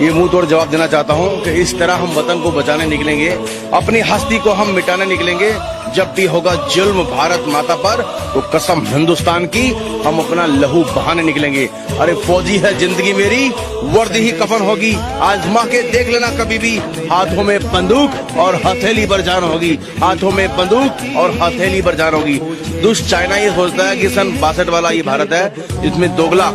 ये मुंह तोड़ जवाब देना चाहता हूं कि इस तरह हम वतन को बचाने निकलेंगे, अपनी हस्ती को हम मिटाने निकलेंगे। जब भी होगा जुल्म भारत माता पर तो कसम हिंदुस्तान की हम अपना लहू बहाने निकलेंगे। अरे फौजी है जिंदगी मेरी, वर्दी ही कफन होगी, आजमा के देख लेना कभी भी। हाथों में बंदूक और हथेली पर जान होगी, हाथों में बंदूक और हथेली पर जान होगी। दुष्ट चाइना ये सोचता है कि सन 62 वाला ये भारत है, इसमें दोगला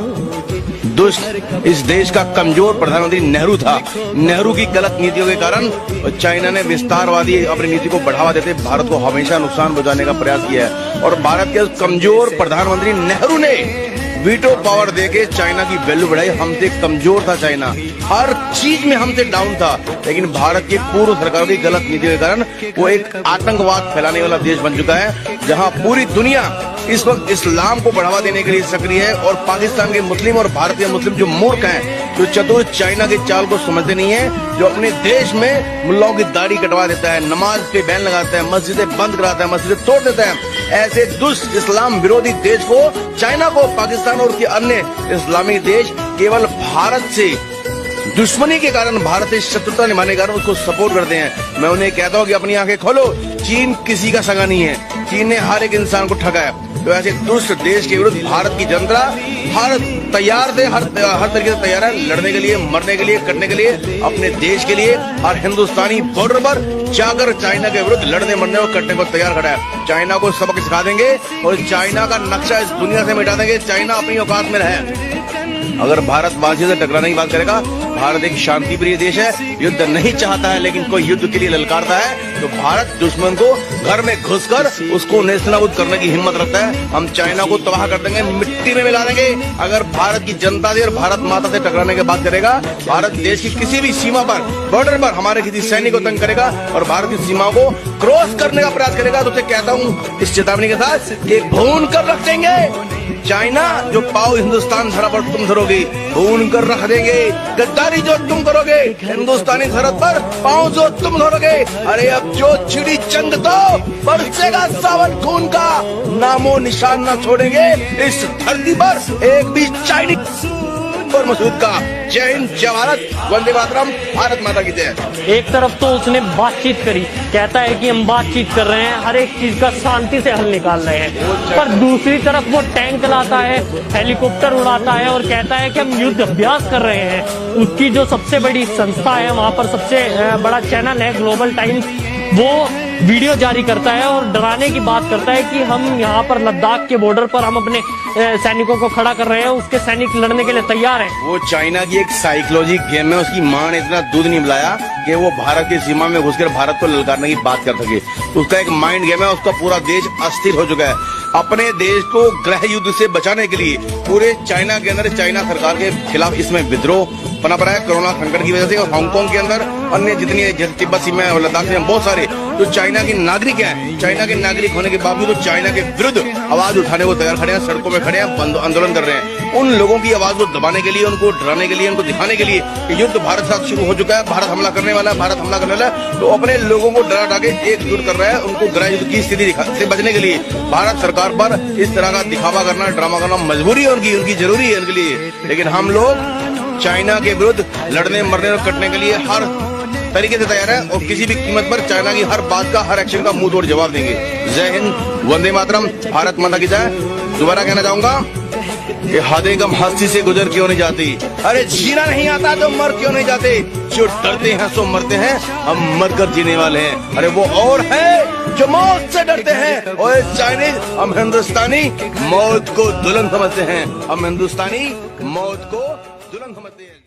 दुष्ट इस देश का कमजोर प्रधानमंत्री नेहरू था। नेहरू की गलत नीतियों के कारण चाइना ने विस्तारवादी अपनी नीति को बढ़ावा देते भारत को हमेशा नुकसान पहुंचाने का प्रयास किया है। और भारत के कमजोर प्रधानमंत्री नेहरू ने वीटो पावर देके चाइना की वैल्यू बढ़ाई। हमसे कमजोर था चाइना, हर चीज में हमसे डाउन था, लेकिन भारत के पूर्व सरकारों की गलत नीतियों के कारण वो एक आतंकवाद फैलाने वाला देश बन चुका है, जहां पूरी दुनिया इस वक्त इस्लाम को बढ़ावा देने के लिए सक्रिय है। और पाकिस्तान के मुस्लिम और भारतीय मुस्लिम जो मूर्ख हैं, जो चतुर चाइना के चाल को समझते नहीं है, जो अपने देश में मुल्लाओं की दाढ़ी कटवा देता है, नमाज पे बैन लगाता है, मस्जिदें बंद कराता है, मस्जिदें तोड़ देता है, ऐसे दुष्ट इस्लाम विरोधी देश को, चाइना को, पाकिस्तान और अन्य इस्लामिक देश केवल भारत से दुश्मनी के कारण, भारत से शत्रुता निभाने के कारण उसको सपोर्ट करते हैं। मैं उन्हें कहता हूँ कि अपनी आंखें खोलो, चीन किसी का संगा नहीं है, चीन ने हर एक इंसान को ठगा है। तो ऐसे दुष्ट देश के विरुद्ध भारत की जनता हर तैयार थे, हर तरीके से तैयार है लड़ने के लिए, मरने के लिए, करने के लिए, अपने देश के लिए। हर हिंदुस्तानी बॉर्डर पर जाकर चाइना के विरुद्ध लड़ने, मरने और करने को तैयार खड़ा है। चाइना को सबक सिखा देंगे और चाइना का नक्शा इस दुनिया से मिटा देंगे। चाइना अपनी औकात में रहे। अगर भारत वासियों से टकराने की बात करेगा, भारत एक शांति प्रिय देश है, युद्ध नहीं चाहता है, लेकिन कोई युद्ध के लिए ललकारता है तो भारत दुश्मन को घर में घुसकर उसको नेस्तनाबूद करने की हिम्मत रखता है। हम चाइना को तबाह कर देंगे, मिट्टी में मिला देंगे। अगर भारत की जनता से और भारत माता से टकराने की बात करेगा, भारत देश की किसी भी सीमा पर, बॉर्डर पर हमारे किसी सैनिक को तंग करेगा और भारत की सीमा को क्रॉस करने का प्रयास करेगा, तो उसे कहता हूँ इस चेतावनी के साथ कि भून कर रख देंगे। चाइना जो पाव हिंदुस्तान धरा पर तुम धरोगे, भून कर रख देंगे। गद्दारी जो तुम करोगे हिंदुस्तानी सरहद पर, पांव जो तुम धरोगे, अरे अब जो चिड़ी चंग तो बरसेगा सावन खून का, नामो निशान न छोड़ेंगे इस धरती पर एक भी चाइनीज और मसूद का। जय हिंद, जय भारत, वंदे मातरम, भारत माता की जय। एक तरफ तो उसने बातचीत करी, कहता है कि हम बातचीत कर रहे हैं, हर एक चीज का शांति से हल निकाल रहे हैं, पर दूसरी तरफ वो टैंक लाता है, हेलीकॉप्टर उड़ाता है और कहता है कि हम युद्ध अभ्यास कर रहे हैं। उसकी जो सबसे बड़ी संस्था है, वहां पर सबसे बड़ा चैनल है ग्लोबल टाइम्स, वो वीडियो जारी करता है और डराने की बात करता है कि हम यहाँ पर लद्दाख के बॉर्डर पर हम अपने सैनिकों को खड़ा कर रहे हैं, उसके सैनिक लड़ने के लिए तैयार हैं। वो चाइना की एक साइकोलॉजी गेम है, उसकी माँ ने इतना दूध नहीं पिलाया कि वो भारत की सीमा में घुसकर भारत को ललकारने की बात कर सके। उसका एक माइंड गेम है, उसका पूरा देश अस्थिर हो चुका है। अपने देश को गृह युद्ध से बचाने के लिए पूरे चाइना के अंदर, चाइना सरकार के खिलाफ इसमें विद्रोह पनप रहा है कोरोना संकट की वजह से। और हांगकांग के अंदर अन्य जितनी तिब्बत सीमा और लद्दाख में बहुत सारे जो चाइना के नागरिक हैं, चाइना के नागरिक होने के बावजूद तो चाइना के विरुद्ध आवाज उठाने को तैयार खड़े हैं, सड़कों में खड़े हैं, आंदोलन कर रहे हैं। उन लोगों की आवाज को दबाने के लिए, उनको डराने के लिए, उनको दिखाने के लिए कि युद्ध भारत के साथ शुरू हो चुका है, भारत हमला करने वाला है, भारत हमला करने वाला है, तो अपने लोगों को डरा डाके एकजुट कर रहा है उनको गृह युद्ध की स्थिति से बचने के लिए। भारत सरकार पर इस तरह का दिखावा करना, ड्रामा करना मजबूरी है उनकी जरूरी है उनके लिए। लेकिन हम लोग चाइना के विरुद्ध लड़ने, मरने और कटने के लिए हर तरीके से तैयार है और किसी भी कीमत पर चाइना की हर बात का, हर एक्शन का मुंह तोड़ जवाब देंगे। जय हिंद, वंदे मातरम, भारत माता की जय। दोबारा कहना चाहूंगा कि हदें गम हस्ती से गुजर क्यों नहीं जाती, अरे जीना नहीं आता तो मर क्यों नहीं जाते, जो डरते हैं सो मरते हैं, हम मरकर जीने वाले हैं। अरे वो और है जो मौत से डरते हैं, और चाइनीज, हम हिंदुस्तानी मौत को दुल्हन समझते हैं, हम हिंदुस्तानी मौत को दुल्हन समझते हैं।